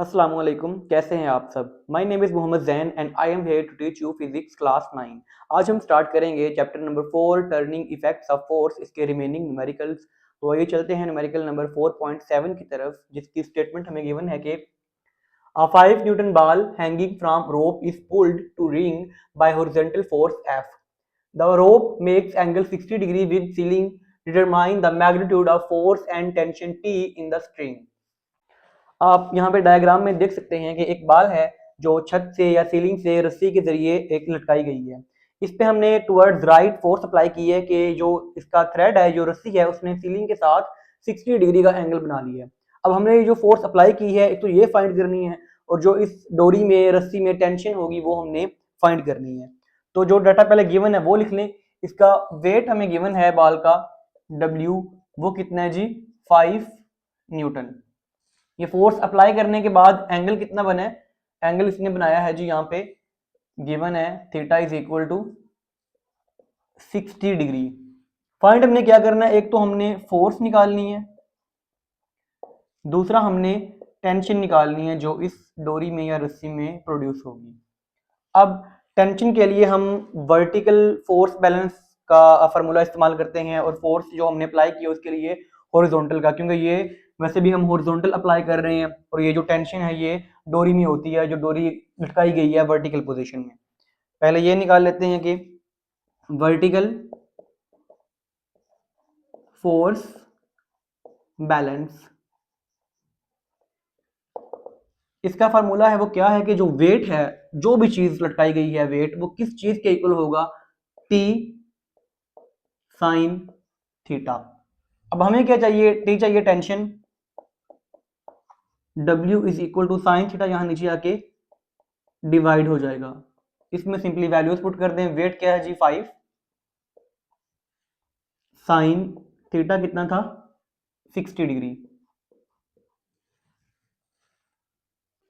अस्सलाम वालेकुम, कैसे हैं आप सब। My name is Mohammad Zain and I am here to teach you physics class 9। आज हम स्टार्ट करेंगे chapter number 4 turning effects of force, इसके रिमेनिंग न्यूमेरिकल्स। तो आइए चलते हैं न्यूमेरिकल नंबर 4.7 की तरफ, जिसकी स्टेटमेंट हमें गिवन है कि A 5 Newton ball hanging from rope is pulled to ring by horizontal force F. The rope makes angle 60 degree with ceiling. Determine the magnitude of force and tension T in the string. आप यहाँ पे diagram में देख सकते हैं कि एक बाल है जो छत से या सीलिंग से रस्सी के जरिए एक लटकाई गई है। इस पे हमने टुवर्ड्स राइट फोर्स अप्लाई की है कि जो इसका थ्रेड है, जो रस्सी है, उसने सीलिंग के साथ 60 डिग्री का एंगल बना लिया है। अब हमने जो फोर्स अप्लाई की है, एक तो ये फाइंड करनी है, और जो इस डोरी में, रस्सी में टेंशन होगी वो हमने फाइंड करनी है। तो जो डाटा पहले गिवन है वो लिख लें। इसका वेट हमें गिवन है बाल का W, वो कितना है जी 5 न्यूटन। ये फोर्स अप्लाई करने के बाद एंगल कितना बना है, एंगल इसने बनाया है जी, यहाँ पे गिवन है theta is equal to 60 degree. Find हमने क्या करना है, एक तो हमने फोर्स निकालनी है, दूसरा हमने टेंशन निकालनी है जो इस डोरी में या रस्सी में प्रोड्यूस होगी। अब टेंशन के लिए हम वर्टिकल फोर्स बैलेंस का फार्मूला इस्तेमाल करते हैं, और फोर्स जो हमने अप्लाई किया उसके लिए हॉरिजॉन्टल का, क्योंकि ये वैसे भी हम हॉरिजॉन्टल अप्लाई कर रहे हैं, और ये जो टेंशन है ये डोरी में होती है, जो डोरी लटकाई गई है वर्टिकल पोजीशन में। पहले ये निकाल लेते हैं कि वर्टिकल फोर्स बैलेंस, इसका फार्मूला है वो क्या है कि जो वेट है, जो भी चीज लटकाई गई है वेट, वो किस चीज के इक्वल होगा, टी साइन थीटा। अब हमें क्या चाहिए, टी चाहिए tension, W is equal to sine theta, यहां नीचे आके डिवाइड हो जाएगा। इसमें सिंपली वैल्यूज पुट कर दें। वेट क्या है जी 5, साइन थीटा कितना था 60 डिग्री।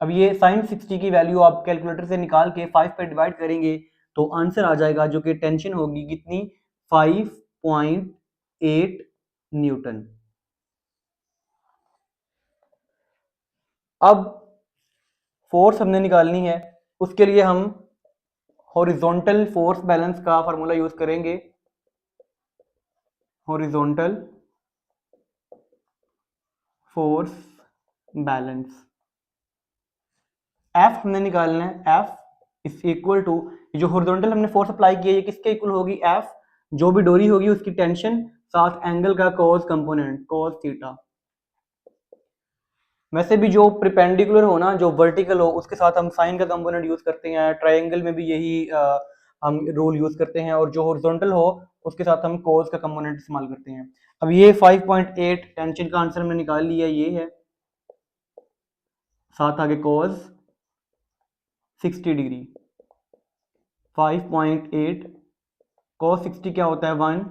अब ये साइन 60 की वैल्यू आप कैलकुलेटर से निकाल के 5 पे डिवाइड करेंगे तो आंसर आ जाएगा, जो कि टेंशन होगी कितनी, 5.8 न्यूटन। अब फोर्स हमने निकालनी है, उसके लिए हम हॉरिजॉन्टल फोर्स बैलेंस का फार्मूला यूज करेंगे। हॉरिजॉन्टल फोर्स बैलेंस, एफ हमने निकालना है, एफ इज इक्वल टू, जो हॉरिजॉन्टल हमने फोर्स अप्लाई किया है ये किसके इक्वल होगी, एफ, जो भी डोरी होगी उसकी टेंशन साथ एंगल का कॉस कंपोनेंट कॉस थीटा। वैसे भी जो परपेंडिकुलर हो ना, जो वर्टिकल हो, उसके साथ हम साइन का कंपोनेंट यूज करते हैं। ट्रायंगल में भी यही हम रूल यूज करते हैं, और जो हॉरिजॉन्टल हो उसके साथ हम कॉस का कंपोनेंट इस्तेमाल करते हैं। अब ये 5.8 टेंशन का आंसर हमने निकाल लिया, ये है, साथ आगे कॉस 60 डिग्री। 5.8 cos 60 क्या होता है, 1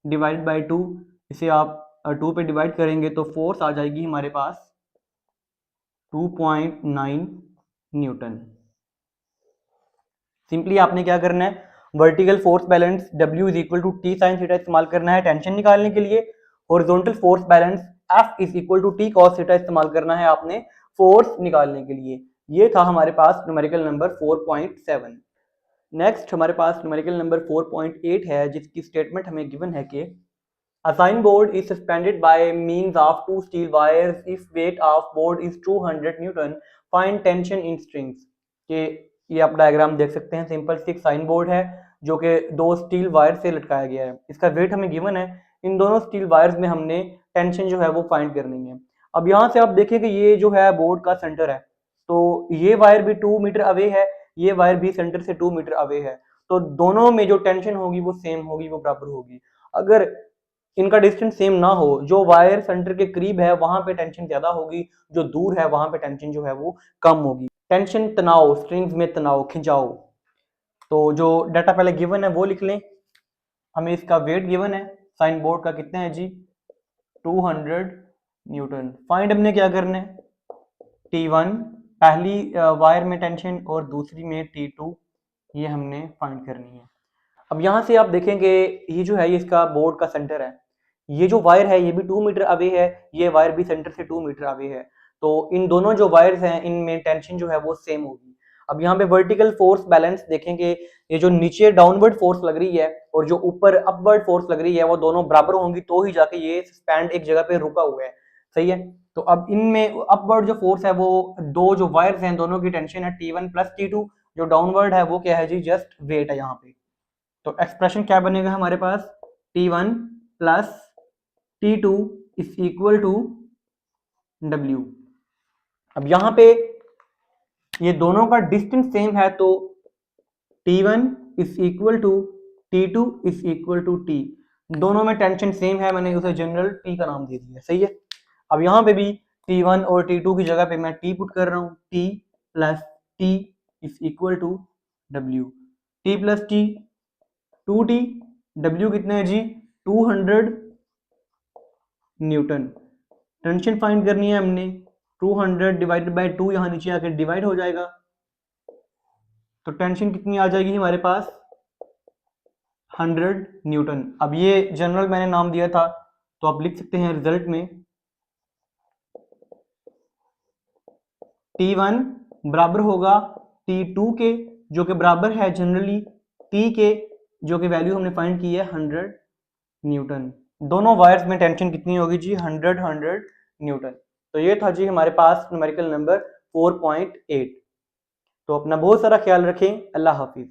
डिवाइड बाई 2, इसे आप 2 पे डिवाइड करेंगे तो फोर्स आ जाएगी हमारे पास 2.9 न्यूटन। सिंपली आपने क्या करना है, vertical force balance W is equal to T sine theta इस्तेमाल करना है टेंशन निकालने के लिए। Horizontal force balance F is equal to T cos theta इस्तेमाल करना है आपने फोर्स निकालने के लिए। ये था हमारे पास न्यूमेरिकल नंबर 4.7। नेक्स्ट हमारे पास न्यूमेरिकल नंबर 4.8 है, जिसकी स्टेटमेंट हमें गिवन है कि A sign board is suspended by means of two steel wires. If weight of board is 200 Newton, find tension in strings. कि ये आप डायग्राम देख सकते हैं, सिंपल सी एक साइन बोर्ड है जो कि दो स्टील वायर से लटकाया गया है। इसका वेट हमें गिवन है, इन दोनों स्टील वायर्स में हमने टेंशन जो है वो फाइंड करनी है। अब यहाँ से आप देखें कि ये जो है बोर्ड का सेंटर है, तो ये वायर भी 2 मीटर अवे है, ये वायर भी सेंटर से 2 मीटर अवे है, तो दोनों में जो टेंशन होगी वो सेम होगी, वो बराबर होगी। अगर इनका डिस्टेंस सेम ना हो, जो वायर सेंटर के करीब है वहां पे टेंशन ज्यादा होगी, जो दूर है वहां पे टेंशन जो है वो कम होगी। टेंशन तनाव, स्ट्रिंग्स में तनाव, खिंचाव। तो जो डाटा पहले गिवन है वो लिख लें। हमें इसका वेट गिवन है साइन बोर्ड का, कितना है जी 200 न्यूटन। फाइंड हमने क्या करना है, T1 पहली वायर में टेंशन और दूसरी में T2, ये हमने फाइंड करनी है। अब यहाँ से आप देखेंगे ये जो है ये इसका बोर्ड का सेंटर है, ये जो वायर है ये भी 2 मीटर अवे है, ये वायर भी सेंटर से 2 मीटर अवे है। तो इन दोनों जो वायर्स हैं इनमें टेंशन जो है वो सेम होगी। अब यहाँ पे वर्टिकल फोर्स बैलेंस देखेंगे, ये जो नीचे डाउनवर्ड फोर्स लग रही है और जो ऊपर अपवर्ड फोर्स लग रही है वो दोनों बराबर होंगी तो ही जाके ये सस्पेंड एक जगह पे रुका हुआ है, सही है। तो अब इनमें अपवर्ड जो फोर्स है वो दो जो वायर्स हैं दोनों की टेंशन है T1 प्लस T2, जो डाउनवर्ड है वो क्या है जी, जस्ट वेट है यहाँ पे। तो एक्सप्रेशन क्या बनेगा हमारे पास, T1 plus T2 is equal to W। अब यहाँ पे ये दोनों का डिस्टेंस सेम है तो T1 is equal to T2 is equal to T, दोनों में टेंशन सेम है, मैंने उसे जनरल T का नाम दे दिया, सही है। अब यहाँ पे भी T1 और T2 की जगह पे मैं T पुट कर रहा हूँ, T plus T is equal to W, T plus T 2T, W कितना है जी 200 न्यूटन। टेंशन फाइंड करनी है हमने, 200 डिवाइडेड बाय 2 यहाँ नीचे आकर डिवाइड हो जाएगा, तो टेंशन कितनी आ जाएगी हमारे पास 100 न्यूटन। अब ये जनरल मैंने नाम दिया था तो आप लिख सकते हैं रिजल्ट में T1 बराबर होगा T2 के, जो कि बराबर है जनरली T के, जो कि वैल्यू हमने फाइंड की है 100 न्यूटन। दोनों वायर्स में टेंशन कितनी होगी जी 100 न्यूटन। तो ये था जी हमारे पास न्यूमेरिकल नंबर 4.8। तो अपना बहुत सारा ख्याल रखें, अल्लाह हाफिज।